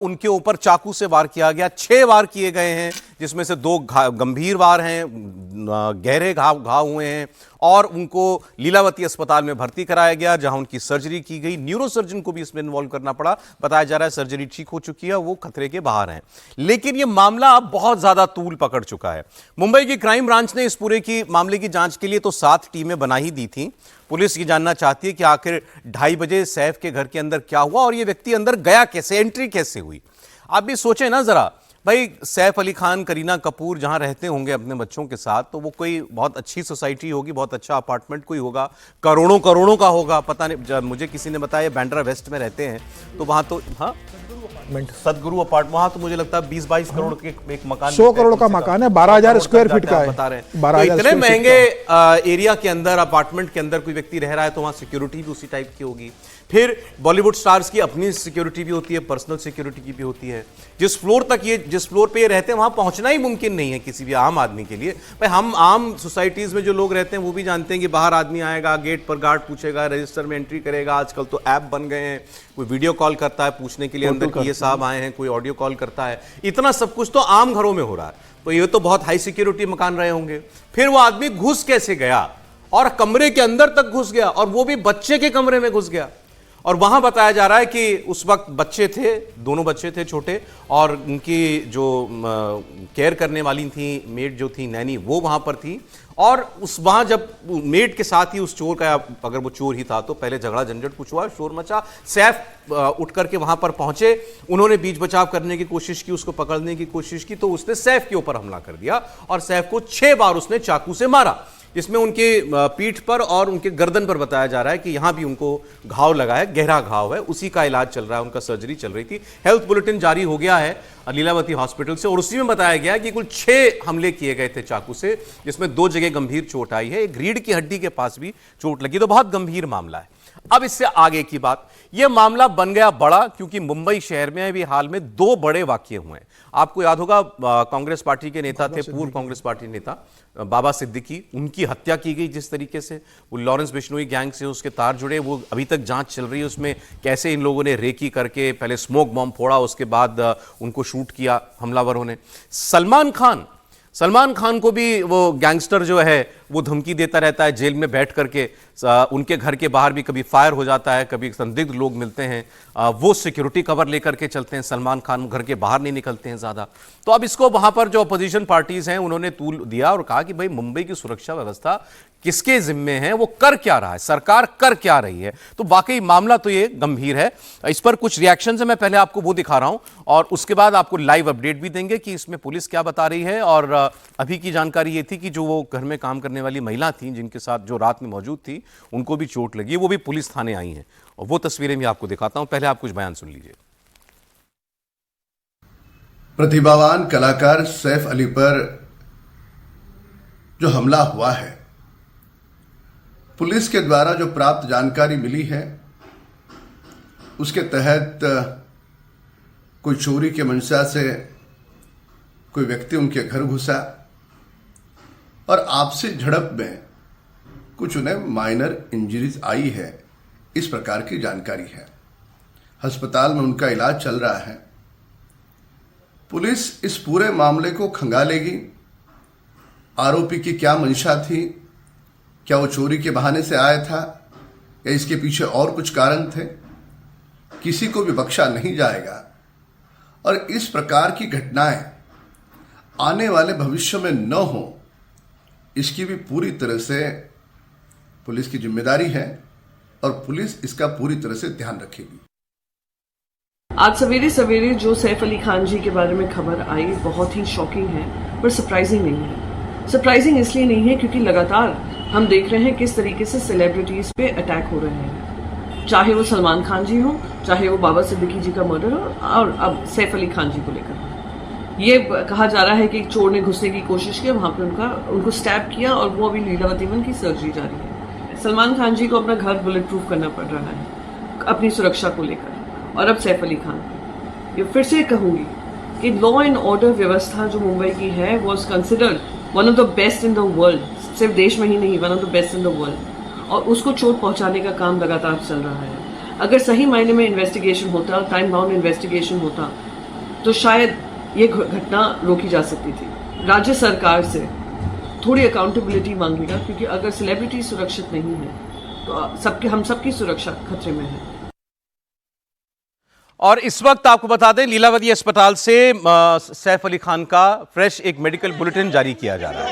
उनके ऊपर चाकू से वार किया गया। 6 वार किए गए हैं, जिसमें से 2 गंभीर वार हैं, गहरे घाव हुए हैं और उनको लीलावती अस्पताल में भर्ती कराया गया, जहां उनकी सर्जरी की गई। न्यूरोसर्जन को भी इसमें इन्वॉल्व करना पड़ा। बताया जा रहा है सर्जरी ठीक हो चुकी है, वो खतरे के बाहर हैं। लेकिन यह मामला अब बहुत ज्यादा तूल पकड़ चुका है। मुंबई की क्राइम ब्रांच ने इस पूरे की मामले की जांच के लिए तो 7 टीमें बना ही दी थी। पुलिस ये जानना चाहती है कि आखिर 2:30 बजे सैफ के घर के अंदर क्या हुआ और ये व्यक्ति अंदर गया कैसे, एंट्री कैसे हुई। आप भी सोचें ना जरा, भाई सैफ अली खान, करीना कपूर जहां रहते होंगे अपने बच्चों के साथ, तो वो कोई बहुत अच्छी सोसाइटी होगी, बहुत अच्छा अपार्टमेंट कोई होगा, करोड़ों का होगा। पता नहीं, मुझे किसी ने बताया बांद्रा वेस्ट में रहते हैं, तो वहां तो हाँ सदगुरु अपार्टमेंट, वहां तो मुझे लगता है 20-22 करोड़ के एक मकान, 100 करोड़ का मकान है, 12,000 स्क्वायर फीट का है, बता रहे हैं। तो इतने महंगे एरिया के अंदर, अपार्टमेंट के अंदर कोई व्यक्ति रह रहा है, तो वहां सिक्योरिटी भी उसी टाइप की होगी। फिर बॉलीवुड स्टार्स की अपनी सिक्योरिटी भी होती है, पर्सनल सिक्योरिटी की भी होती है। जिस फ्लोर पे ये रहते हैं वहां पहुंचना ही मुमकिन नहीं है किसी भी आम आदमी के लिए। भाई हम आम सोसाइटीज में जो लोग रहते हैं वो भी जानते हैं कि बाहर आदमी आएगा, गेट पर गार्ड पूछेगा, रजिस्टर में एंट्री करेगा। आजकल तो ऐप बन गए हैं, कोई वीडियो कॉल करता है पूछने के लिए अंदर कि ये साहब आए हैं, कोई ऑडियो कॉल करता है। इतना सब कुछ तो आम घरों में हो रहा है, तो ये तो बहुत हाई सिक्योरिटी मकान रहे होंगे। फिर वो आदमी घुस कैसे गया और कमरे के अंदर तक घुस गया, और वो भी बच्चे के कमरे में घुस गया। और वहां बताया जा रहा है कि उस वक्त बच्चे थे, दोनों बच्चे थे छोटे, और उनकी जो केयर करने वाली थी, मेड जो थी, नैनी, वो वहां पर थी। और वहां जब मेड के साथ ही उस चोर का, अगर वो चोर ही था तो पहले झगड़ा झंझट कुछ हुआ, शोर मचा। सैफ उठ करके वहां पर पहुंचे, उन्होंने बीच बचाव करने की कोशिश की, उसको पकड़ने की कोशिश की, तो उसने सैफ के ऊपर हमला कर दिया और सैफ को 6 बार उसने चाकू से मारा, जिसमें उनके पीठ पर और उनके गर्दन पर बताया जा रहा है कि यहां भी उनको घाव लगा है, गहरा घाव है। उसी का इलाज चल रहा है, उनका सर्जरी चल रही थी। हेल्थ बुलेटिन जारी हो गया है लीलावती हॉस्पिटल से, और उसी में बताया गया कि कुल 6 हमले किए गए थे चाकू से, जिसमें 2 जगह गंभीर चोट आई है। एक रीढ़ की हड्डी के पास भी चोट लगी, तो बहुत गंभीर मामला है। अब इससे आगे की बात, यह मामला बन गया बड़ा क्योंकि मुंबई शहर में अभी हाल में 2 बड़े वाकये हुए हैं। आपको याद होगा, कांग्रेस पार्टी के नेता थे, पूर्व कांग्रेस पार्टी नेता बाबा सिद्दीकी, उनकी हत्या की गई जिस तरीके से। वो लॉरेंस बिश्नोई गैंग से उसके तार जुड़े, वो अभी तक जांच चल रही है उसमें, कैसे इन लोगों ने रेकी करके पहले स्मोक बॉम्ब फोड़ा, उसके बाद उनको शूट किया हमलावरों ने। सलमान खान को भी वो गैंगस्टर जो है वो धमकी देता रहता है जेल में बैठ करके। उनके घर के बाहर भी कभी फायर हो जाता है, कभी संदिग्ध लोग मिलते हैं, वो सिक्योरिटी कवर लेकर के चलते हैं। सलमान खान घर के बाहर नहीं निकलते हैं ज्यादा। तो अब इसको वहां पर जो अपोजिशन पार्टीज हैं उन्होंने तूल दिया और कहा कि भाई मुंबई की सुरक्षा व्यवस्था किसके जिम्मे है, वो कर क्या रहा है, सरकार कर क्या रही है। तो वाकई मामला तो ये गंभीर है। इस पर कुछ रिएक्शन है, मैं पहले आपको वो दिखा रहा हूं और उसके बाद आपको लाइव अपडेट भी देंगे कि इसमें पुलिस क्या बता रही है। और अभी की जानकारी ये थी कि जो वो घर में काम करने वाली महिला थी, जिनके साथ जो रात में मौजूद थी, उनको भी चोट लगी, वो भी पुलिस थाने आई हैं, और वो तस्वीरें भी आपको दिखाता हूं। पहले आप कुछ बयान सुन लीजिए। प्रतिभावान कलाकार सैफ अली पर जो हमला हुआ है, पुलिस के द्वारा जो प्राप्त जानकारी मिली है उसके तहत कोई चोरी के मंशा से कोई व्यक्ति उनके घर घुसा और आपसी झड़प में कुछ उन्हें माइनर इंजरीज आई है, इस प्रकार की जानकारी है। अस्पताल में उनका इलाज चल रहा है। पुलिस इस पूरे मामले को खंगालेगी। आरोपी की क्या मंशा थी, क्या वो चोरी के बहाने से आया था या इसके पीछे और कुछ कारण थे, किसी को भी बख्शा नहीं जाएगा। और इस प्रकार की घटनाएं आने वाले भविष्य में न हो, इसकी भी पूरी तरह से पुलिस की जिम्मेदारी है और पुलिस इसका पूरी तरह से ध्यान रखेगी। आज सवेरे सवेरे जो सैफ अली खान जी के बारे में खबर आई बहुत ही शॉकिंग है, पर सरप्राइजिंग नहीं है। सरप्राइजिंग इसलिए नहीं है क्योंकि लगातार हम देख रहे हैं किस तरीके से सेलिब्रिटीज पे अटैक हो रहे हैं, चाहे वो सलमान खान जी हो, चाहे वो बाबा सिद्दीकी जी का मर्डर हो, और अब सैफ अली खान जी को लेकर ये कहा जा रहा है कि एक चोर ने घुसने की कोशिश की, वहां पे उनको स्टैब किया और वो अभी लीलावती में की सर्जरी जारी है। सलमान खान जी को अपना घर बुलेट प्रूफ करना पड़ रहा है अपनी सुरक्षा को लेकर, और अब सैफ अली खान। ये फिर से कहूंगी कि लॉ एंड ऑर्डर व्यवस्था जो मुंबई की है was considered one of the best in the world, सिर्फ देश में ही नहीं, one of the best in the world, और उसको चोट पहुंचाने का काम लगातार चल रहा है। अगर सही मायने में इन्वेस्टिगेशन होता, टाइम बाउंड इन्वेस्टिगेशन होता, तो शायद ये घटना रोकी जा सकती थी। राज्य सरकार से थोड़ी अकाउंटेबिलिटी मांगेगा, क्योंकि अगर सेलिब्रिटी सुरक्षित नहीं है तो हम सबकी सुरक्षा खतरे में है। और इस वक्त आपको बता दें, लीलावती अस्पताल से सैफ अली खान का फ्रेश एक मेडिकल बुलेटिन जारी किया जा रहा है।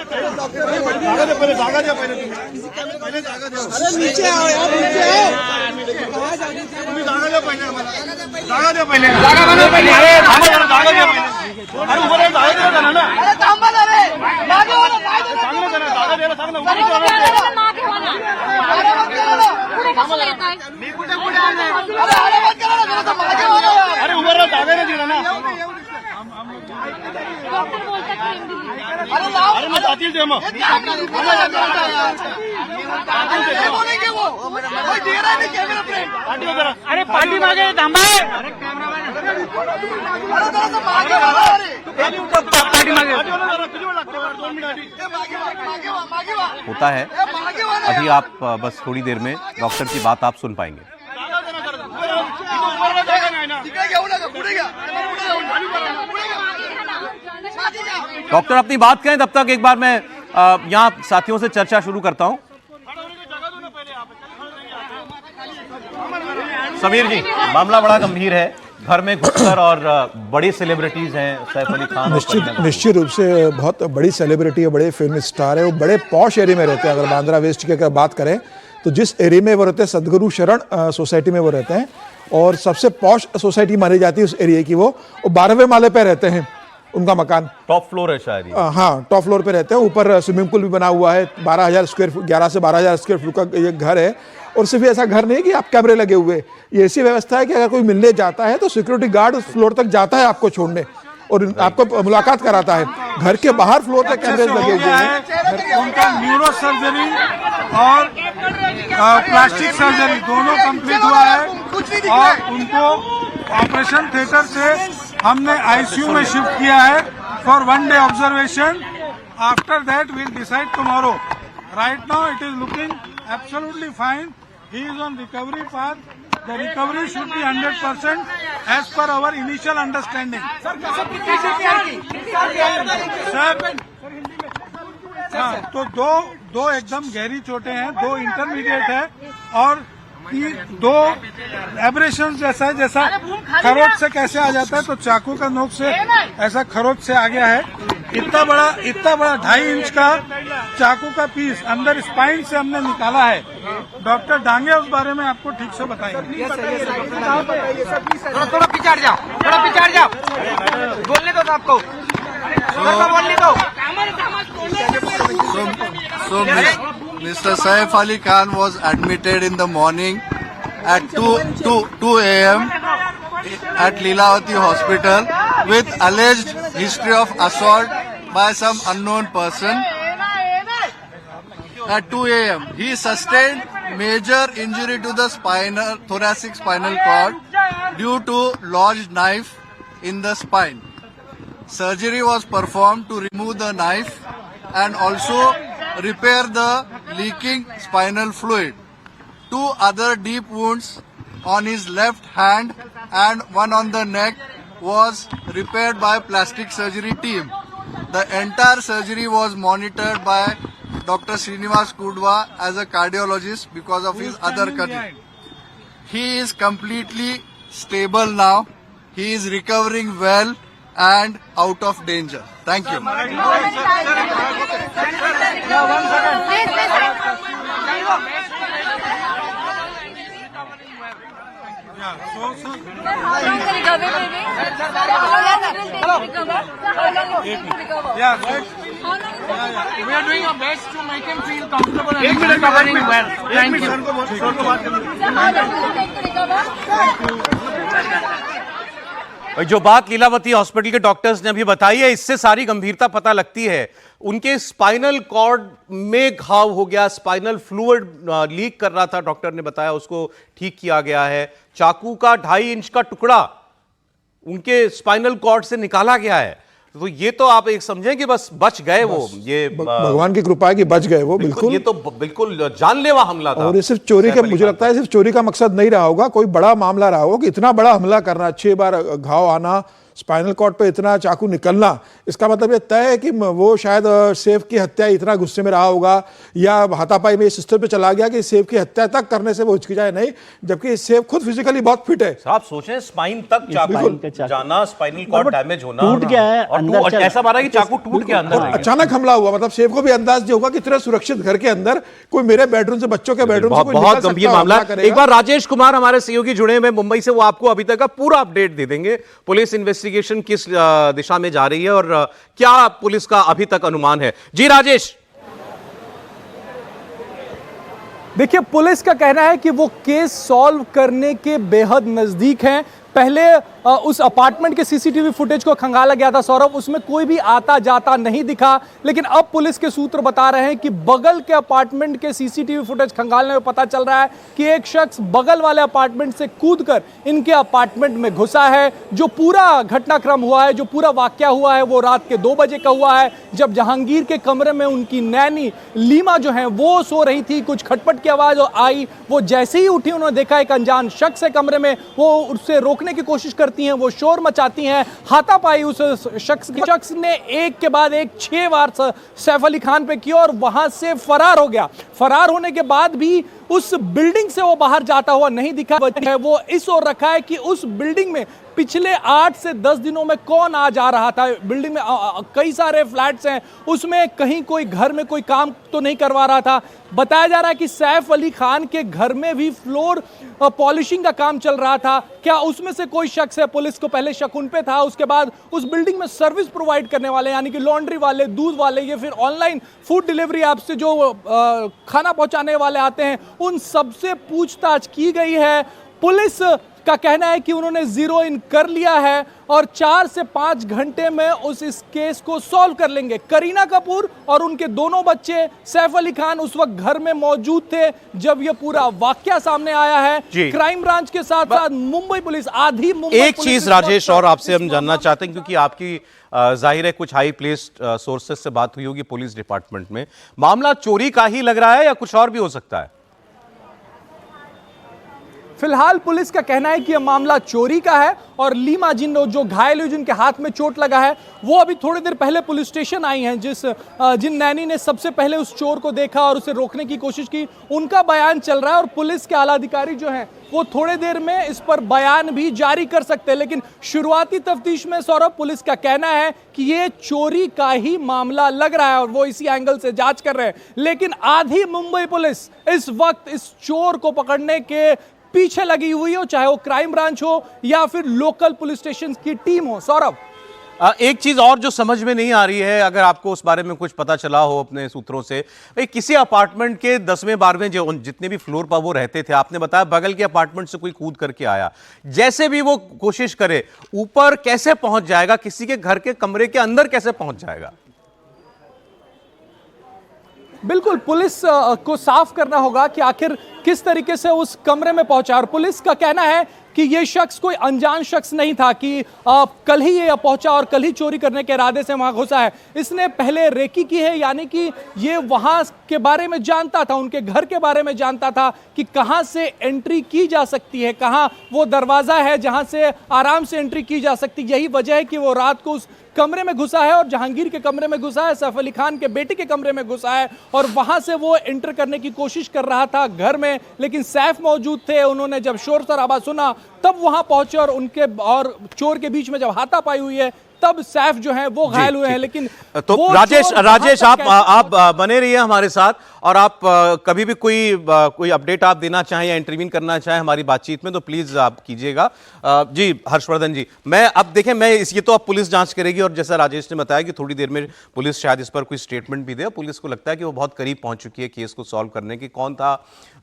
अरे उभं राहा, जागा नाही दिला ना. अरे मग जातील ते मग. अरे पाठी मागे थांबा. होता है अभी आप बस थोड़ी देर में डॉक्टर की बात आप सुन पाएंगे। डॉक्टर अपनी बात कहें, तब तक एक बार मैं यहाँ साथियों से चर्चा शुरू करता हूँ। समीर जी, मामला बड़ा गंभीर है, घर में घुसकर, और बड़ी सेलिब्रिटीज हैं सैफ अली खान। निश्चित रूप से बहुत बड़ी सेलिब्रिटी है, बड़े फिल्म स्टार है, वो बड़े पॉश एरिया में रहते हैं। अगर बांद्रा वेस्ट की अगर बात करें तो जिस एरिया में वो रहते हैं, सदगुरु शरण सोसाइटी में वो रहते हैं, और सबसे पॉश सोसाइटी मानी जाती है उस एरिया की। वो 12वें माले पे रहते हैं, उनका मकान टॉप फ्लोर है शायद। हाँ, टॉप फ्लोर पे रहते हैं। ऊपर स्विमिंग पूल भी बना हुआ है, 12,000 स्क्वायर फुट, 11 से 12,000 स्क्वायर फुट का ये घर है। और सिर्फ ऐसा घर नहीं है कि आप कैमरे लगे हुए, ये ऐसी व्यवस्था है कि अगर कोई मिलने जाता है तो सिक्योरिटी गार्ड उस फ्लोर तक जाता है आपको छोड़ने और आपको मुलाकात कराता है। घर के बाहर फ्लोर तक कैमरे लगे हुए हैं। उनका न्यूरो सर्जरी और प्लास्टिक सर्जरी दोनों कंप्लीट हुआ है, और उनको ऑपरेशन थिएटर से हमने आईसीयू में शिफ्ट किया है for 1 day observation. After that will decide tomorrow. Right now it is looking absolutely fine. He is on recovery path. The recovery should be 100% as per our initial understanding. Sir, तो दो एकदम गहरी चोटें हैं, 2 intermediate है, और 2 abrasion जैसा है, जैसा खरोच से कैसे आ जाता है, तो चाकू का नोक से ऐसा खरोच से आ गया है। इतना बड़ा 2.5 इंच का चाकू का पीस अंदर स्पाइन से हमने निकाला है। डॉक्टर डांगे उस बारे में आपको ठीक से बताएंगे। थोड़ा पिछाड़ जाओ, बोलने दो आपको, बोलने दो। So Mr. Saif Ali Khan was admitted in the morning at 2 a.m. at Leelavati Hospital with alleged history of assault by some unknown person. At 2 a.m. he sustained major injury to the thoracic spinal cord due to lodged knife in the spine. Surgery was performed to remove the knife and also repair the leaking spinal fluid. 2 other deep wounds on his left hand and one on the neck was repaired by plastic surgery team. The entire surgery was monitored by Dr. Srinivas Kudwa as a cardiologist because of his other condition. He is completely stable now. He is recovering well and out of danger. Thank you. We are doing our best to make him feel comfortable and he's recovering well. Thank you. जो बात Lilavati hospital के doctors ने अभी बताई है, इससे सारी गंभीरता पता लगती है। उनके स्पाइनल कॉर्ड में घाव हो गया, स्पाइनल फ्लूइड लीक कर रहा था, डॉक्टर ने बताया, उसको ठीक किया गया है। चाकू का 2.5 इंच का टुकड़ा उनके स्पाइनल कॉर्ड से निकाला गया है। तो ये तो आप एक समझें कि बस बच गए वो, ये भगवान की कृपा है कि बच गए वो। बिल्कुल, ये तो बिल्कुल जानलेवा हमला था। और ये सिर्फ चोरी का, मुझे लगता है सिर्फ चोरी का मकसद नहीं रहा होगा, कोई बड़ा मामला रहा होगा कि इतना बड़ा हमला करना, 6 बार घाव आना, स्पाइनल कॉर्ड पे इतना चाकू निकलना, इसका मतलब ये तय है कि वो शायद सैफ की हत्या इतना गुस्से में रहा होगा या हाथापाई में इस स्तर पे चला गया कि सैफ की हत्या तक करने से वो हिचकिचाए नहीं, जबकि सैफ खुद फिजिकली बहुत फिट है। आप सोचें स्पाइन तक चाकू जाना, स्पाइनल कॉर्ड डैमेज होना, टूट गया है, और ऐसा मारा कि चाकू टूट के अंदर आ गया। अचानक हमला हुआ, मतलब सैफ को भी अंदाज नहीं होगा कि इतने सुरक्षित घर के अंदर कोई मेरे बेडरूम से, बच्चों के बेडरूम से कोई बहुत निकल गंभीर सकता, मामला। हमला करेगा। एक बार राजेश कुमार हमारे सहयोगी जुड़े हुए मुंबई से, वो आपको अभी तक का पूरा अपडेट दे देंगे। पुलिस इन्वेस्टिगेशन किस दिशा में जा रही है और क्या पुलिस का अभी तक अनुमान है? जी राजेश। देखिए, पुलिस का कहना है कि वो केस सॉल्व करने के बेहद नजदीक हैं। पहले उस अपार्टमेंट के सीसीटीवी फुटेज को खंगाला गया था सौरभ, उसमें कोई भी आता जाता नहीं दिखा, लेकिन अब पुलिस के सूत्र बता रहे हैं कि बगल के अपार्टमेंट के सीसीटीवी फुटेज खंगालने में पता चल रहा है कि एक शख्स बगल वाले अपार्टमेंट से कूदकर इनके अपार्टमेंट में घुसा है। जो पूरा घटनाक्रम हुआ है, जो पूरा वाकया हुआ है, वो रात के 2 बजे का हुआ है, जब जहांगीर के कमरे में उनकी नैनी लीमा जो है वो सो रही थी। कुछ खटपट की आवाज आई, वो जैसे ही उठी उन्होंने देखा एक अनजान शख्स है कमरे में, वो उससे रोकने की कोशिश करती हैं, वो शोर मचाती हैं, हाथापाई उस शख्स ने एक के बाद एक 6 बार सैफ अली खान पे की और वहां से फरार हो गया। फरार होने के बाद भी उस बिल्डिंग से वो बाहर जाता हुआ नहीं दिखा है। वो इस ओर रखा है कि उस बिल्डिंग में पिछले 8 से 10 दिनों में कौन आ जा रहा था। बिल्डिंग में कई सारे फ्लैट्स हैं, उसमें कहीं कोई घर में कोई काम तो नहीं करवा रहा था। बताया जा रहा है कि सैफ अली खान के घर में भी फ्लोर पॉलिशिंग का काम चल रहा था। क्या उसमें से कोई शख्स है? पुलिस को पहले शक उन पे था, उसके बाद उस बिल्डिंग में सर्विस प्रोवाइड करने वाले यानी कि लॉन्ड्री वाले, दूध वाले, या फिर ऑनलाइन फूड डिलीवरी ऐप से जो खाना पहुंचाने वाले आते हैं, उन सबसे पूछताछ की गई है। पुलिस का कहना है कि उन्होंने जीरो इन कर लिया है और 4 से 5 घंटे में इस केस को सॉल्व कर लेंगे। करीना कपूर और उनके दोनों बच्चे, सैफ अली खान उस वक्त घर में मौजूद थे जब यह पूरा वाकया सामने आया है। क्राइम ब्रांच के साथ साथ मुंबई पुलिस, आधी मुंबई एक चीज राजेश और आपसे हम जानना चाहते हैं, क्योंकि आपकी जाहिर है कुछ हाई प्लेस्ड सोर्सेस से बात हुई होगी पुलिस डिपार्टमेंट में, मामला चोरी का ही लग रहा है या कुछ और भी हो सकता है? फिलहाल पुलिस का कहना है कि यह मामला चोरी का है और लीमा जो घायल हुई, जिनके हाथ में चोट लगा है, वो अभी थोड़ी देर पहले पुलिस स्टेशन आई हैं। जिन नैनी ने सबसे पहले उस चोर को देखा और उसे रोकने की कोशिश की, उनका बयान चल रहा है और पुलिस के आला अधिकारी जो हैं वो थोड़ी देर में इस पर बयान भी जारी कर सकते हैं। लेकिन शुरुआती तफ्तीश में सौरभ, पुलिस का कहना है कि ये चोरी का ही मामला लग रहा है और वो इसी एंगल से जांच कर रहे हैं। लेकिन आधी मुंबई पुलिस इस वक्त इस चोर को पकड़ने के पीछे लगी हुई हो, चाहे वो क्राइम ब्रांच हो या फिर लोकल पुलिस स्टेशन की टीम हो। सौरभ, एक चीज और जो समझ में नहीं आ रही है, अगर आपको उस बारे में कुछ पता चला हो अपने सूत्रों से, किसी अपार्टमेंट के 10वें 12वें जो जितने भी फ्लोर पर वो रहते थे, आपने बताया बगल के अपार्टमेंट से कोई कूद करके आया, जैसे भी वो कोशिश करे ऊपर कैसे पहुंच जाएगा? किसी के घर के कमरे के अंदर कैसे पहुंच जाएगा? बिल्कुल, पुलिस को साफ करना होगा कि आखिर किस तरीके से उस कमरे में पहुंचा। और पुलिस का कहना है कि यह शख्स कोई अनजान शख्स नहीं था कि कल ही ये पहुंचा और कल ही चोरी करने के इरादे से वहां घुसा है। इसने पहले रेकी की है, यानी कि ये वहां के बारे में जानता था, उनके घर के बारे में जानता था कि कहां से एंट्री की जा सकती है, कहां वो दरवाजा है जहां से आराम से एंट्री की जा सकती है। यही वजह है कि वो रात को उस कमरे में घुसा है और जहांगीर के कमरे में घुसा है, सैफ अली खान के बेटे के कमरे में घुसा है और वहां से वो एंटर करने की कोशिश कर रहा था घर में, लेकिन सैफ मौजूद थे। उन्होंने जब शोर शराबा सुना तब वहां पहुंचे और उनके और चोर के बीच में जब हाथापाई हुई है तब सैफ जो है वो घायल हुए हैं। लेकिन तो राजेश आप बने रहिए हमारे साथ, और आप कभी भी कोई अपडेट आप देना चाहें या इंटरव्यू करना चाहें हमारी बातचीत में तो प्लीज आप कीजिएगा। जी हर्षवर्धन जी, मैं अब देखें, ये तो अब पुलिस जांच करेगी और जैसा राजेश ने बताया कि थोड़ी देर में पुलिस शायद इस पर कोई स्टेटमेंट भी दे। पुलिस को लगता है कि वो बहुत करीब पहुंच चुकी है केस को सॉल्व करने की। कौन था,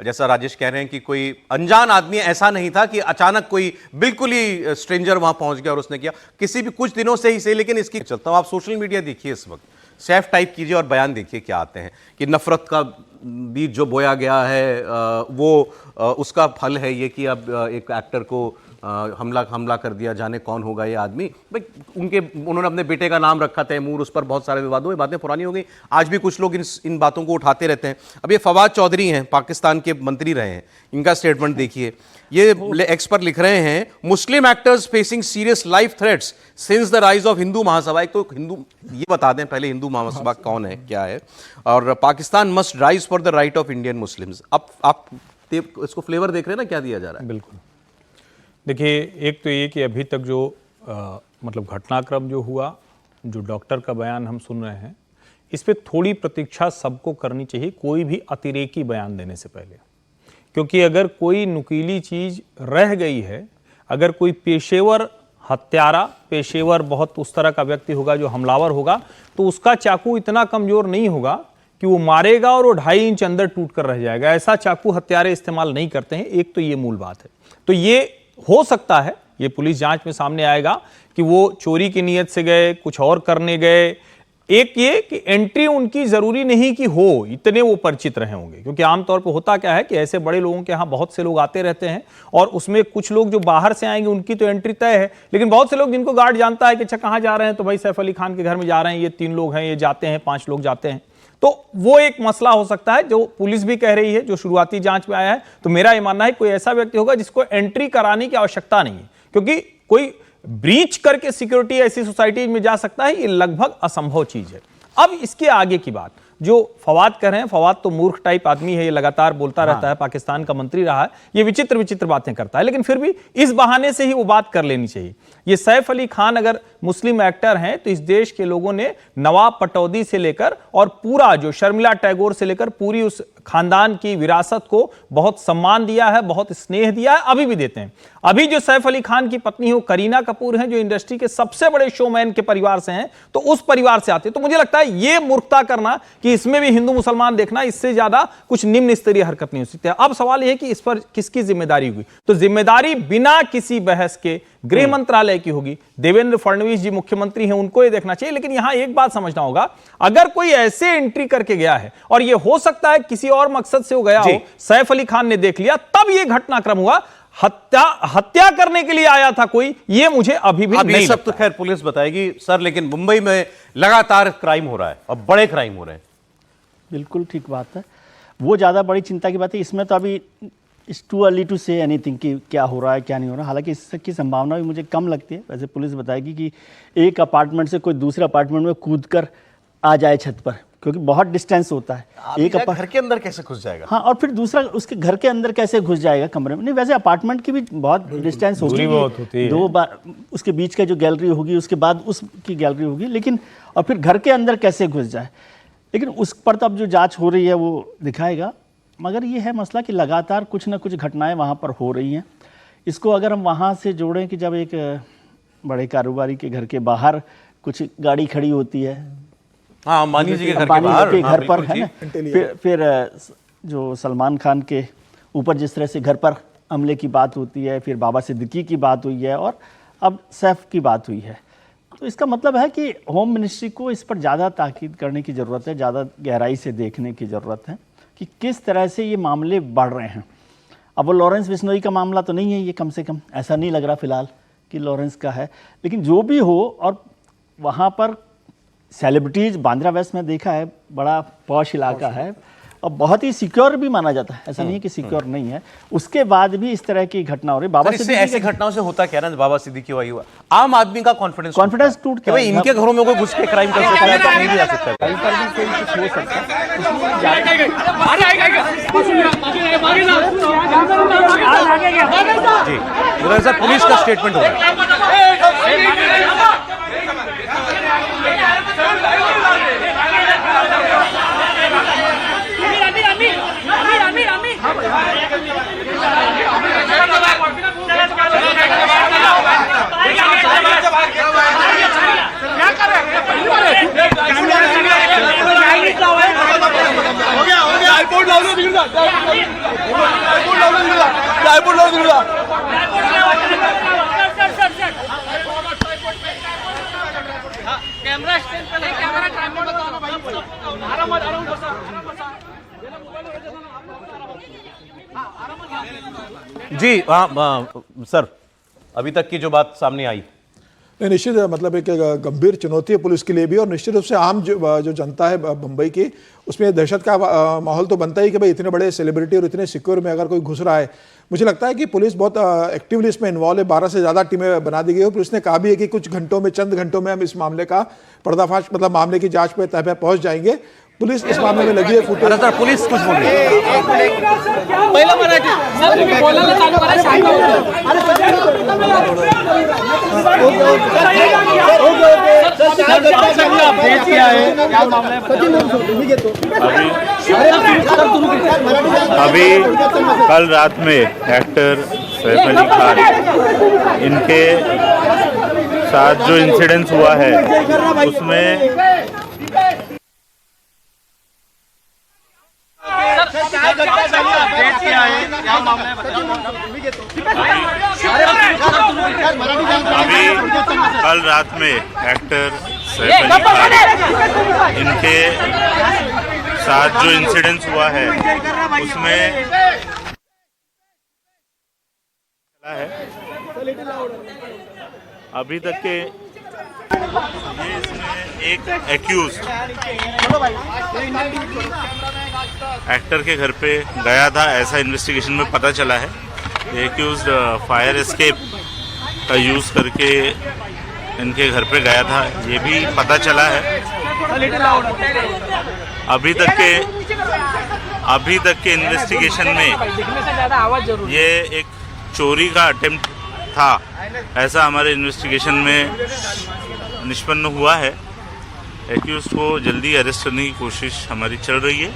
जैसा राजेश कह रहे हैं कि कोई अनजान आदमी, ऐसा नहीं था कि अचानक कोई बिल्कुल ही स्ट्रेंजर वहां पहुंच गया और उसने किया, किसी भी कुछ दिनों से ही सही। लेकिन इसकी चलता हूं, आप सोशल मीडिया देखिए इस वक्त, सैफ टाइप कीजिए और बयान देखिए क्या आते हैं कि नफरत का बीज जो बोया गया है वो उसका फल है ये कि अब एक एक्टर को हमला कर दिया, जाने कौन होगा ये आदमी। भाई उन्होंने अपने बेटे का नाम रखा तैमूर, उस पर बहुत सारे विवाद हुए, बातें पुरानी हो गई। आज भी कुछ लोग इन बातों को उठाते रहते हैं। अब ये फवाद चौधरी हैं, पाकिस्तान के मंत्री रहे हैं, इनका स्टेटमेंट देखिए। ये एक्स पर लिख रहे हैं, Muslim actors facing serious life threats since the rise of Hindu Mahasabha. एक तो हिंदू, ये बता दें पहले हिंदू महासभा कौन है, क्या है, और Pakistan must rise for the right of Indian Muslims. अब आप इसको फ्लेवर देख रहे हैं ना, क्या दिया जा रहा है। बिल्कुल। देखिए, एक तो ये कि अभी तक जो मतलब घटनाक्रम जो हुआ, जो डॉक्टर का बयान हम सुन रहे हैं, इस पे थोड़ी प्रतीक्षा सबको करनी चाहिए, कोई भी अतिरेकी बयान देने से पहले। क्योंकि अगर कोई नुकीली चीज़ रह गई है, अगर कोई पेशेवर हत्यारा, पेशेवर बहुत उस तरह का व्यक्ति होगा जो हमलावर होगा, तो उसका चाकू इतना कमज़ोर नहीं होगा कि वो मारेगा और वो 2.5 इंच अंदर टूट कर रह जाएगा। ऐसा चाकू हत्यारे इस्तेमाल नहीं करते हैं। एक तो ये मूल बात है। तो ये हो सकता है, ये पुलिस जांच में सामने आएगा कि वो चोरी की नीयत से गए, कुछ और करने गए। एक ये कि एंट्री उनकी जरूरी नहीं कि हो, इतने वो परिचित रहे होंगे। क्योंकि आमतौर पर होता क्या है कि ऐसे बड़े लोगों के यहाँ बहुत से लोग आते रहते हैं, और उसमें कुछ लोग जो बाहर से आएंगे उनकी तो एंट्री तय है, लेकिन बहुत से लोग जिनको गार्ड जानता है कि अच्छा कहाँ जा रहे हैं, तो भाई सैफ अली खान के घर में जा रहे हैं, ये 3 लोग हैं, ये जाते हैं, 5 लोग जाते हैं। तो वो एक मसला हो सकता है जो पुलिस भी कह रही है, जो शुरुआती जांच में आया है। तो मेरा ये मानना है कोई ऐसा व्यक्ति होगा जिसको एंट्री कराने की आवश्यकता नहीं है, क्योंकि कोई ब्रीच करके सिक्योरिटी ऐसी सोसाइटी में जा सकता है, ये लगभग असंभव चीज है। अब इसके आगे की बात, जो फवाद कह रहे हैं, फवाद तो मूर्ख टाइप आदमी है, ये लगातार बोलता रहता है, पाकिस्तान का मंत्री रहा है, ये विचित्र विचित्र बातें करता है, लेकिन फिर भी इस बहाने से ही वो बात कर लेनी चाहिए। ये सैफ अली खान अगर मुस्लिम एक्टर हैं, तो इस देश के लोगों ने नवाब पटौदी से लेकर और पूरा जो शर्मिला टैगोर से लेकर पूरी उस खानदान की विरासत को बहुत सम्मान दिया है, बहुत स्नेह दिया है, अभी भी देते हैं। अभी जो सैफ अली खान की पत्नी हो करीना कपूर हैं, जो इंडस्ट्री के सबसे बड़े शोमैन के परिवार से हैं, तो उस परिवार से आते हैं। तो मुझे लगता है ये मूर्खता करना कि इसमें भी हिंदू मुसलमान देखना, इससे ज्यादा कुछ निम्न स्तरीय हरकत नहीं हो सकती है। अब सवाल यह है कि इस पर किसकी जिम्मेदारी होगी, तो जिम्मेदारी बिना किसी बहस के गृह मंत्रालय की होगी। देवेंद्र फडणवीस जी मुख्यमंत्री हैं, उनको ये देखना चाहिए। लेकिन यहां एक बात समझना होगा, अगर कोई ऐसे एंट्री करके गया है, और ये हो सकता है किसी और मकसद से वो गया हो, सैफ अली खान ने देख लिया, तब ये घटनाक्रम हुआ। हत्या करने के लिए आया था कोई, ये मुझे अभी भी नहीं सब तो खैर पुलिस बताएगी सर, लेकिन मुंबई में लगातार क्राइम हो रहा है और बड़े क्राइम हो रहे हैं। बिल्कुल ठीक बात है, वो ज़्यादा बड़ी चिंता की बात है। इसमें तो अभी it's too early to say anything कि क्या हो रहा है क्या नहीं हो रहा। हालांकि इसकी संभावना भी मुझे कम लगती है। वैसे पुलिस बताएगी कि एक अपार्टमेंट से कोई दूसरे अपार्टमेंट में कूद कर आ जाए छत पर, क्योंकि बहुत डिस्टेंस होता है। एक घर के अंदर कैसे घुस जाएगा? हाँ, और फिर दूसरा उसके घर के अंदर कैसे घुस जाएगा कमरे में? नहीं, वैसे अपार्टमेंट की भी बहुत डिस्टेंस होती है, 2 बार उसके बीच का जो गैलरी होगी, उसके बाद उसकी गैलरी होगी, लेकिन और फिर घर के अंदर कैसे घुस जाए, लेकिन उस पर तो अब जो जांच हो रही है वो दिखाएगा। मगर ये है मसला कि लगातार कुछ ना कुछ घटनाएं वहाँ पर हो रही हैं। इसको अगर हम वहाँ से जोड़ें कि जब एक बड़े कारोबारी के घर के बाहर कुछ गाड़ी खड़ी होती है, हाँ, अंबानी जी के घर के बाहर, घर पर है ना, फिर जो सलमान खान के ऊपर जिस तरह से घर पर हमले की बात होती है, फिर बाबा सिद्दीकी की बात हुई है, और अब सैफ की बात हुई है, तो इसका मतलब है कि होम मिनिस्ट्री को इस पर ज़्यादा ताकीद करने की ज़रूरत है, ज़्यादा गहराई से देखने की ज़रूरत है कि किस तरह से ये मामले बढ़ रहे हैं। अब वो लॉरेंस बिश्नोई का मामला तो नहीं है ये, कम से कम ऐसा नहीं लग रहा फिलहाल कि लॉरेंस का है, लेकिन जो भी हो, और वहाँ पर सेलिब्रिटीज़, बांद्रा वेस्ट में देखा है, बड़ा पॉश इलाका है और बहुत ही सिक्योर भी माना जाता है, ऐसा नहीं है कि सिक्योर नहीं है। उसके बाद भी इस तरह की घटना हो रही है। बाबा सिद्दीकी ऐसी घटनाओं से होता क्या ना, बाबा सिद्दीकी वही हुआ, आम आदमी का कॉन्फिडेंस टूटता है। भाई इनके घरों में कोई घुस के क्राइम कर सकता है, तो नहीं भी आ सकता है, कहीं पर भी कोई कुछ हो सकता है। जी, पुलिस का स्टेटमेंट हो रहा है। जी, सर अभी तक की जो बात सामने आई? नहीं, निश्चित मतलब एक गंभीर चुनौती है पुलिस के लिए भी, और निश्चित रूप से आम जो जनता है बम्बई की, उसमें दहशत का माहौल तो बनता ही कि भाई इतने बड़े सेलिब्रिटी और इतने सिक्योर में अगर कोई घुस रहा है। मुझे लगता है कि पुलिस बहुत एक्टिवली इसमें इन्वॉल्व है। 12 से ज़्यादा टीमें बना दी गई है। पुलिस ने कहा भी है कि कुछ घंटों में, चंद घंटों में हम इस मामले का पर्दाफाश, मतलब मामले की जांच पे तय पे पहुंच जाएंगे। पुलिस इस मामले में लगी है। फुटेज सर, पुलिस कुछ बोल रही है। अभी कल रात में एक्टर सैफ अली खान, इनके साथ जो इंसिडेंस हुआ है उसमें अभी कल रात में एक्टर सैफ अली खान, इनके साथ जो इंसिडेंस हुआ है उसमें है अभी तक के ये इसमें एक एक्यूज्ड एक्टर के घर पे गया था, ऐसा इन्वेस्टिगेशन में पता चला है। एक्यूज्ड फायर एस्केप का यूज़ करके इनके घर पे गया था, ये भी पता चला है। अभी तक के इन्वेस्टिगेशन में ये एक चोरी का अटेम्प्ट था, ऐसा हमारे इन्वेस्टिगेशन में निष्पन्न हुआ है। एक्यूज्ड को जल्दी अरेस्ट करने की कोशिश हमारी चल रही है,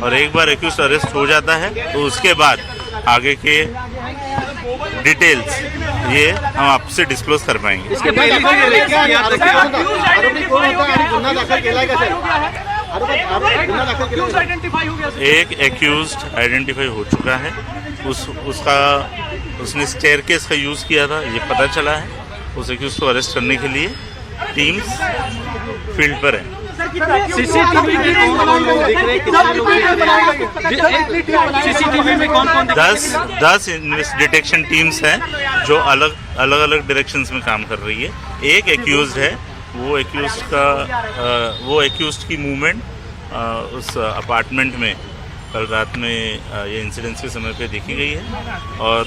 और एक बार एक्यूज्ड अरेस्ट हो जाता है तो उसके बाद आगे के डिटेल्स ये हम आपसे डिस्क्लोज कर पाएंगे। इसके पहले एक एक्यूज्ड आइडेंटिफाई हो चुका है, उसने स्टेयरकेस का यूज़ किया था, ये पता चला है। उस एक्यूज्ड को अरेस्ट करने के लिए टीम्स फील्ड पर है। सीसीटीवी में कौन 10 डिटेक्शन टीम्स हैं जो अलग अलग डायरेक्शंस में काम कर रही है। एक एक्यूज्ड है, वो एक्यूज्ड की मूवमेंट उस अपार्टमेंट में कल रात में ये इंसिडेंस के समय पे देखी गई है, और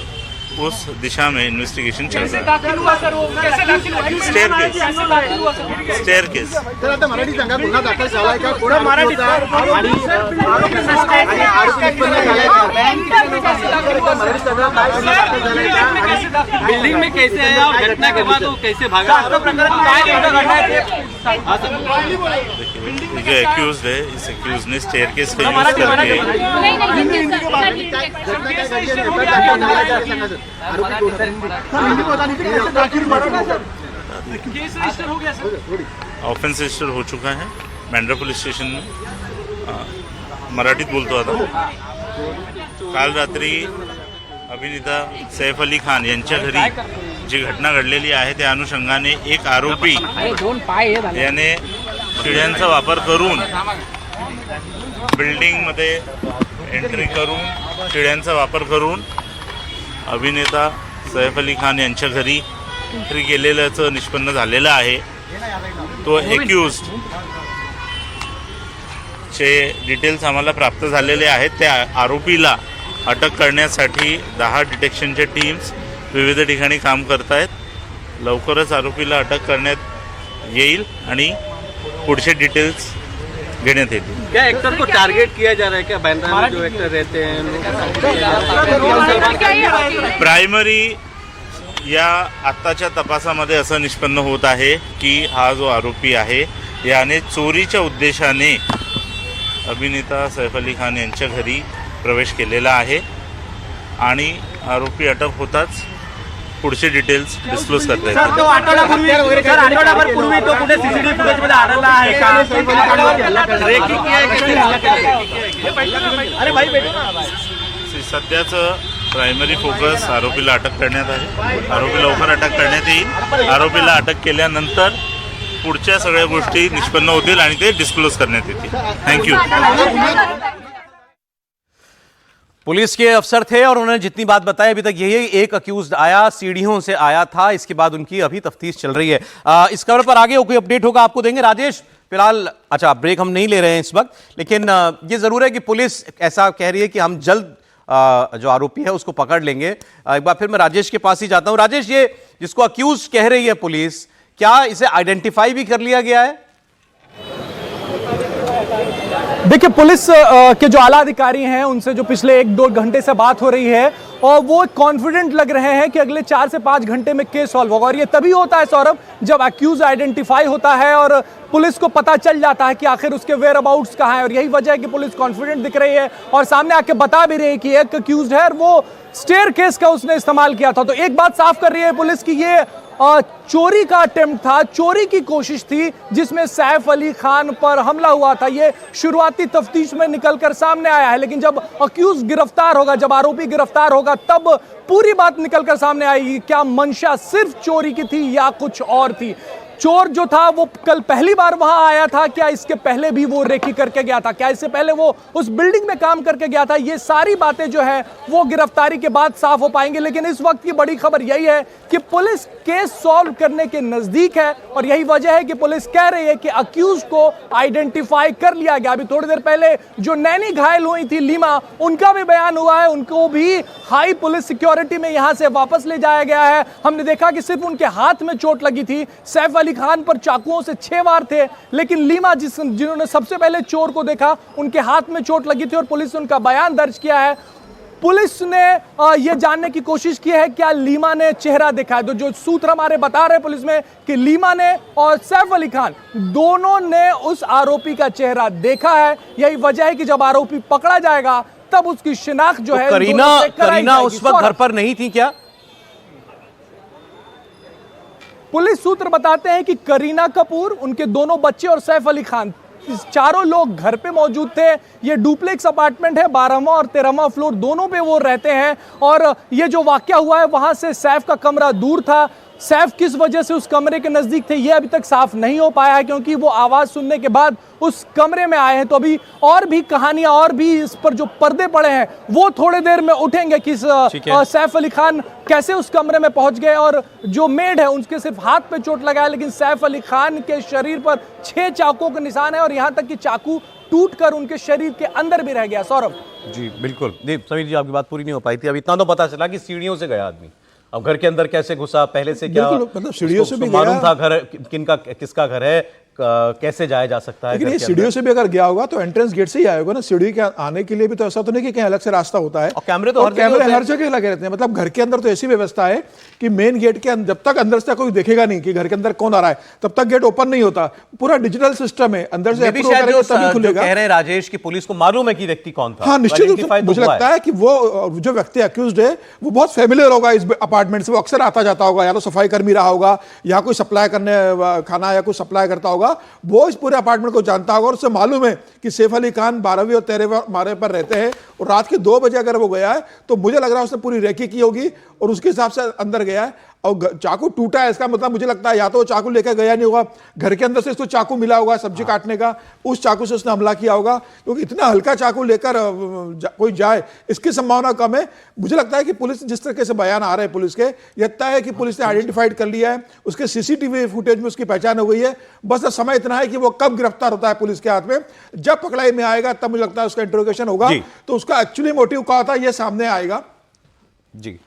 उस दिशा में इन्वेस्टिगेशन चल रहा है। स्टेयरकेस बिल्डिंग में कैसे आया और घटना के बाद वो कैसे भागा? जो एक्यूज्ड है, इस एक्यूज्ड ने स्टेयरकेस का यूज करके ऑफेंस रजिस्टर हो चुका है बँड्रा पोलीस स्टेशन में। मराठीत बोलतो आता। काल रात्री अभिनेता सैफ अली खान यांच्या घरी जी घटना घडलेली आहे त्या अनुषंगाने एक आरोपी याने शिड्यांचा वापर करून बिल्डिंगमध्ये एंट्री करून शिड्यांचा वापर करून अभिनेता सैफ अली खान यांच्या घरी एंट्री केलेल्याचं निष्पन्न झालेलं आहे। तो एक्यूज्ड चे डिटेल्स आम्हाला प्राप्त झालेले आहेत। त्या आरोपीला अटक करण्यासाठी 10 डिटेक्शनच्या टीम्स विविध ठिकाणी काम करत आहेत। लवकरच आरोपीला अटक करण्यात येईल आणि पुढचे डिटेल्स घेण्यात येतील। क्या एक्टर को टारगेट किया जा रहा है क्या? बांद्रा में जो एक्टर रहते हैं प्रायमरी या आत्ताच्या तपासामध्ये असं निष्पन्न होत आहे की हा जो आरोपी आहे याने चोरीच्या उद्देशाने अभिनेता सैफ अली खान यांच्या घरी प्रवेश केलेला आहे आणि आरोपी अटक होताच पुढचे डिटेल्स डिस्क्लोज करता येतील। तो आठवडाभर पूर्वी तो कुठे सीसीटीव्ही फुटेजमध्ये आढळला आहे का? रेकी किया अरे भाई सध्याचं प्रायमरी फोकस आरोपीला अटक करण्यात आहे। आरोपी लवकर अटक करण्यात येईल। आरोपीला अटक केल्यानंतर पुढच्या सगळ्या गोष्टी निष्पन्न होतील आणि ते डिस्क्लोज करण्यात येतील। थँक्यू। पुलिस के अफसर थे और उन्होंने जितनी बात बताई अभी तक यही, एक अक्यूज्ड आया, सीढ़ियों से आया था, इसके बाद उनकी अभी तफ्तीश चल रही है। इस खबर पर आगे कोई अपडेट होगा आपको देंगे राजेश। फिलहाल अच्छा, ब्रेक हम नहीं ले रहे हैं इस वक्त, लेकिन ये जरूर है कि पुलिस ऐसा कह रही है कि हम जल्द जो आरोपी है उसको पकड़ लेंगे। एक बार फिर मैं राजेश के पास ही जाता हूं। राजेश, ये जिसको अक्यूज कह रही है पुलिस, क्या इसे आइडेंटिफाई भी कर लिया गया है? देखिए, पुलिस के जो आला अधिकारी हैं उनसे जो पिछले 1-2 घंटे से बात हो रही है और वो कॉन्फिडेंट लग रहे हैं कि अगले 4 से 5 घंटे में केस सॉल्व होगा। और ये तभी होता है सौरभ, जब अक्यूज आइडेंटिफाई होता है और पुलिस को पता चल जाता है कि आखिर उसके वेयर अबाउट्स कहाँ है। और यही वजह है कि पुलिस कॉन्फिडेंट दिख रही है और सामने आके बता भी रही है कि एक अक्यूज है और वो स्टेयर केस का उसने इस्तेमाल किया था। तो एक बात साफ कर रही है पुलिस की ये चोरी का अटेम्प्ट था, चोरी की कोशिश थी जिसमें सैफ अली खान पर हमला हुआ था। ये शुरुआती तफ्तीश में निकलकर सामने आया है, लेकिन जब अक्यूज गिरफ्तार होगा, जब आरोपी गिरफ्तार होगा, तब पूरी बात निकलकर सामने आएगी। क्या मंशा सिर्फ चोरी की थी या कुछ और थी? चोर जो था वो कल पहली बार वहां आया था, क्या इसके पहले भी वो रेकी करके गया था, क्या इससे पहले वो उस बिल्डिंग में काम करके गया था? ये सारी बातें जो है वो गिरफ्तारी के बाद साफ हो पाएंगे। लेकिन इस वक्त की बड़ी खबर यही है कि पुलिस केस सॉल्व करने के नजदीक है और यही वजह है कि पुलिस कह रही है कि अक्यूज को आइडेंटिफाई कर लिया गया। अभी थोड़ी देर पहले जो नैनी घायल हुई थी लीमा, उनका भी बयान हुआ है, उनको भी हाई पुलिस सिक्योरिटी में यहां से वापस ले जाया गया है। हमने देखा कि सिर्फ उनके हाथ में चोट लगी थी, सैफ अली खान पर चाकुओं से 6 वार थे, लेकिन लीमा जिन्होंने सबसे पहले चोर को देखा, उनके हाथ में चोट लगी थी और पुलिस ने उनका बयान दर्ज किया है। पुलिस ने यह जानने की कोशिश की है क्या लीमा ने चेहरा देखा है। तो जो सूत्र हमारे बता रहे हैं पुलिस में कि लीमा ने और सैफ अली खान दोनों ने उस आरोपी का चेहरा देखा है। यही वजह है कि जब आरोपी पकड़ा जाएगा तब उसकी शिनाख्त जो है करीना उस वक्त घर पर नहीं थी क्या? पुलिस सूत्र बताते हैं कि करीना कपूर, उनके दोनों बच्चे और सैफ अली खान, इस चारों लोग घर पे मौजूद थे। ये डुप्लेक्स अपार्टमेंट है, 12वां और 13वां फ्लोर दोनों पे वो रहते हैं। और ये जो वाकया हुआ है वहां से सैफ का कमरा दूर था। सैफ किस वजह से उस कमरे के नजदीक थे ये अभी तक साफ नहीं हो पाया है, क्योंकि वो आवाज सुनने के बाद उस कमरे में आए हैं। तो अभी और भी कहानियां और भी इस पर जो पर्दे पड़े हैं वो थोड़ी देर में उठेंगे कि सैफ अली खान कैसे उस कमरे में पहुंच गए। और जो मेड है उनके सिर्फ हाथ पे चोट लगा है, लेकिन सैफ अली खान के शरीर पर 6 चाकुओं के निशान है और यहां तक कि चाकू टूटकर उनके शरीर के अंदर भी रह गया। सौरभ जी बिल्कुल, समीर जी आपकी बात पूरी नहीं हो पाई थी। अभी इतना तो पता चला कि सीढ़ियों से गया आदमी, अब घर के अंदर कैसे घुसा, पहले से क्या मतलब सीढ़ियों से भी मालूम था घर किसका घर है, कैसे जाया जा सकता है? लेकिन ये सीढ़ियों से भी अगर गया होगा तो एंट्रेंस गेट से ही आएगा ना। सीढ़ी के आने के लिए भी तो ऐसा तो नहीं कि कहीं अलग से रास्ता होता है। और कैमरे तो हर जगह लगे रहते हैं। मतलब घर के अंदर तो ऐसी व्यवस्था है कि मेन गेट के जब तक अंदर से कोई देखेगा नहीं कि घर के अंदर कौन आ रहा है, तब तक गेट ओपन नहीं होता। पूरा डिजिटल सिस्टम है, अंदर से तभी खुलेगा। कह रहे हैं राजेश की पुलिस को मालूम है कि व्यक्ति कौन था। हाँ, निश्चित रूप से मुझे लगता है कि वो जो व्यक्ति अक्यूज्ड है वो बहुत फेमिलियर होगा इस अपार्टमेंट से। वो अक्सर आता जाता होगा, या तो सफाई कर्मी रहा होगा या कोई सप्लाई करने खाना या कोई सप्लाई करता होगा। वो इस पूरे अपार्टमेंट को जानता होगा और उससे मालूम है कि सैफ अली खान 12वीं और 13वीं मारे पर रहते हैं और रात के 2 बजे अगर वो गया है तो मुझे लग रहा है उसने पूरी रेकी की होगी और उसके हिसाब से अंदर गया है। और चाकू टूटा है, इसका मतलब मुझे लगता है या तो वो चाकू लेकर गया नहीं होगा, घर के अंदर से इसको चाकू मिला होगा सब्जी काटने का, उस चाकू से उसने हमला किया होगा। क्योंकि इतना हल्का चाकू लेकर कोई जाए इसकी संभावना कम है। मुझे लगता है कि पुलिस जिस तरीके से बयान आ रहे हैं पुलिस के, लगता है कि पुलिस ने आइडेंटिफाइड कर लिया है, उसके सीसीटीवी फुटेज में उसकी पहचान हो गई है। बस समय इतना है कि वो कब गिरफ्तार होता है पुलिस के हाथ में। जब पकड़ाई में आएगा तब मुझे लगता है उसका इंटरोगेशन होगा तो उसका एक्चुअली मोटिव क्या था ये सामने आएगा। जी,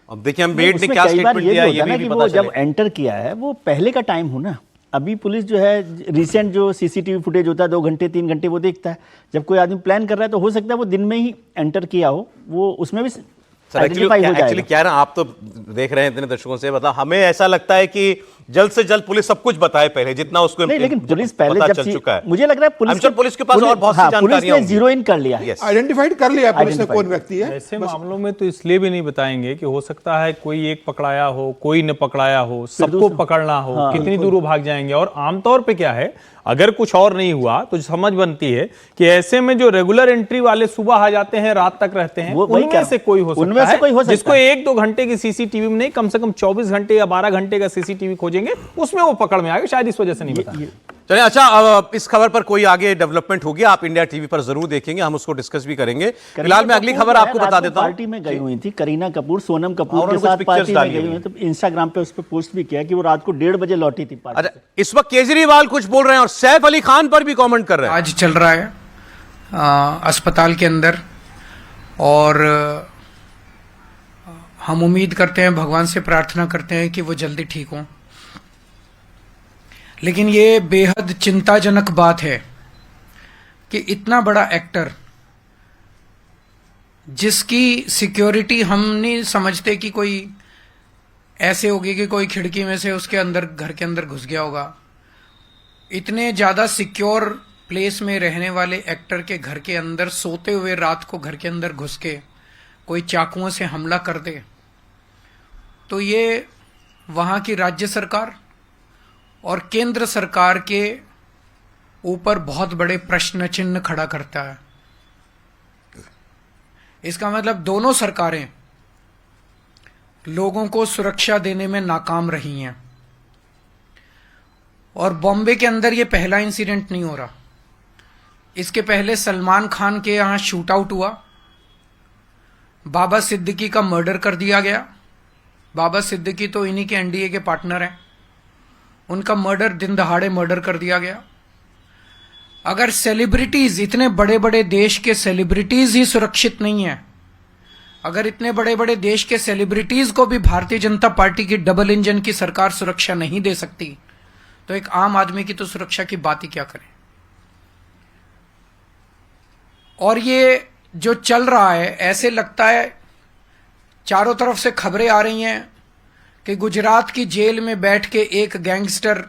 अब देखिए हम मेड ने क्या स्टेटमेंट दिया ये भी पता चले। जब एंटर किया है वो पहले का टाइम हो ना। अभी पुलिस जो है रिसेंट जो सीसीटीवी फुटेज होता है 2 घंटे 3 घंटे वो देखता है। जब कोई आदमी प्लान कर रहा है तो हो सकता है वो दिन में ही एंटर किया हो, वो उसमें भी एक्चुअली क्या है ना, आप तो देख रहे हैं इतने दर्शकों से, मतलब हमें ऐसा लगता है कि जल्द से जल्द पुलिस सब कुछ बताए पहले जितना उसको नहीं, लेकिन पुलिस पहले पता जब चल चुका है। मुझे लग रहा है पुलिस के पास और बहुत सी जानकारियां होंगी। जीरो इन कर लिया है, आइडेंटिफाइड कर लिया पुलिस ने कौन व्यक्ति है। ऐसे मामलों में तो इसलिए भी नहीं बताएंगे कि हो सकता है कोई एक पकड़ाया हो, कोई न पकड़ाया हो, सबको पकड़ना हो, कितनी दूर वो भाग जाएंगे। और आमतौर पे क्या है, अगर कुछ और नहीं हुआ तो समझ बनती है कि ऐसे में जो रेगुलर एंट्री वाले सुबह आ जाते हैं रात तक रहते हैं, उनमें से कोई हो सकता है जिसको 1-2 घंटे की सीसीटीवी में नहीं, कम से कम 24 घंटे या 12 घंटे का सीसीटीवी खोजेंगे, उसमें वो पकड़ में आएगा। शायद इस वजह से नहीं बताया। चलिए, अच्छा, अब इस खबर पर कोई आगे डेवलपमेंट होगी आप इंडिया टीवी पर जरूर देखेंगे, हम उसको डिस्कस भी करेंगे। फिलहाल मैं अगली खबर आपको बता देता हूं। पार्टी में गई हुई थी करीना कपूर, सोनम कपूर के साथ पार्टी में गई हुई, तो इंस्टाग्राम पे उस पर पोस्ट भी किया कि वो रात को 1:30 बजे लौटी थी पार्टी। अच्छा, इस वक्त केजरीवाल कुछ बोल रहे हैं और सैफ अली खान पर भी कमेंट कर रहे हैं। आज चल रहा है अस्पताल के अंदर, और हम उम्मीद करते हैं, भगवान से प्रार्थना करते हैं कि वो जल्दी ठीक हों। लेकिन ये बेहद चिंताजनक बात है कि इतना बड़ा एक्टर, जिसकी सिक्योरिटी हम नहीं समझते कि कोई ऐसे होगी कि कोई खिड़की में से उसके अंदर, घर के अंदर घुस गया होगा, इतने ज्यादा सिक्योर प्लेस में रहने वाले एक्टर के घर के अंदर सोते हुए रात को घर के अंदर घुस के कोई चाकुओं से हमला कर दे, तो ये वहां की राज्य सरकार और केंद्र सरकार के ऊपर बहुत बड़े प्रश्न चिन्ह खड़ा करता है। इसका मतलब दोनों सरकारें लोगों को सुरक्षा देने में नाकाम रही हैं। और बॉम्बे के अंदर ये पहला इंसिडेंट नहीं हो रहा। इसके पहले सलमान खान के यहां शूट आउट हुआ, बाबा सिद्दीकी का मर्डर कर दिया गया। बाबा सिद्दीकी तो इन्हीं के एनडीए के पार्टनर हैं, उनका मर्डर, दिन दहाड़े मर्डर कर दिया गया। अगर सेलिब्रिटीज, इतने बड़े बड़े देश के सेलिब्रिटीज ही सुरक्षित नहीं है, अगर इतने बड़े बड़े देश के सेलिब्रिटीज को भी भारतीय जनता पार्टी की डबल इंजन की सरकार सुरक्षा नहीं दे सकती, तो एक आम आदमी की तो सुरक्षा की बात ही क्या करें। और ये जो चल रहा है, ऐसे लगता है, चारों तरफ से खबरें आ रही हैं कि गुजरात की जेल में बैठ के एक गैंगस्टर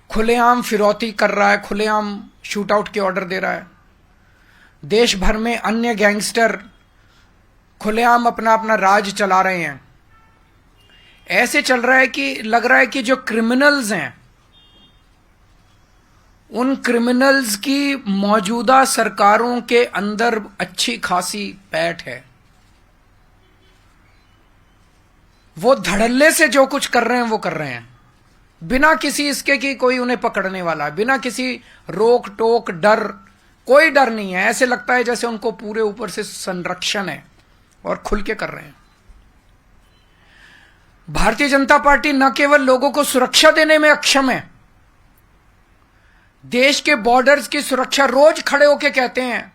खुलेआम फिरौती कर रहा है, खुलेआम शूट आउट के ऑर्डर दे रहा है। देश भर में अन्य गैंगस्टर खुलेआम अपना अपना राज चला रहे हैं। ऐसे चल रहा है कि लग रहा है कि जो क्रिमिनल्स हैं, उन क्रिमिनल्स की मौजूदा सरकारों के अंदर अच्छी खासी पैठ है। वो धड़ल्ले से जो कुछ कर रहे हैं वो कर रहे हैं, बिना किसी इसके कि कोई उन्हें पकड़ने वाला है, बिना किसी रोक टोक, डर, कोई डर नहीं है। ऐसे लगता है जैसे उनको पूरे ऊपर से संरक्षण है और खुल के कर रहे हैं। भारतीय जनता पार्टी न केवल लोगों को सुरक्षा देने में अक्षम है, देश के बॉर्डर्स की सुरक्षा, रोज खड़े होकर कहते हैं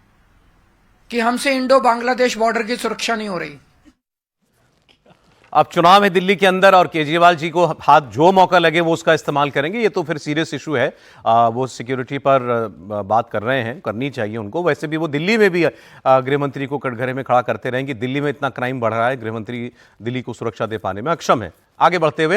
कि हमसे इंडो बांग्लादेश बॉर्डर की सुरक्षा नहीं हो रही। अब चुनाव है दिल्ली के अंदर और केजरीवाल जी को हाथ जो मौका लगे वो उसका इस्तेमाल करेंगे, ये तो फिर सीरियस इशू है। वो सिक्योरिटी पर बात कर रहे हैं, करनी चाहिए उनको। वैसे भी वो दिल्ली में भी गृह मंत्री को कटघरे में खड़ा करते रहेंगे। दिल्ली में इतना क्राइम बढ़ रहा है, गृह मंत्री दिल्ली को सुरक्षा दे पाने में अक्षम है। आगे बढ़ते हुए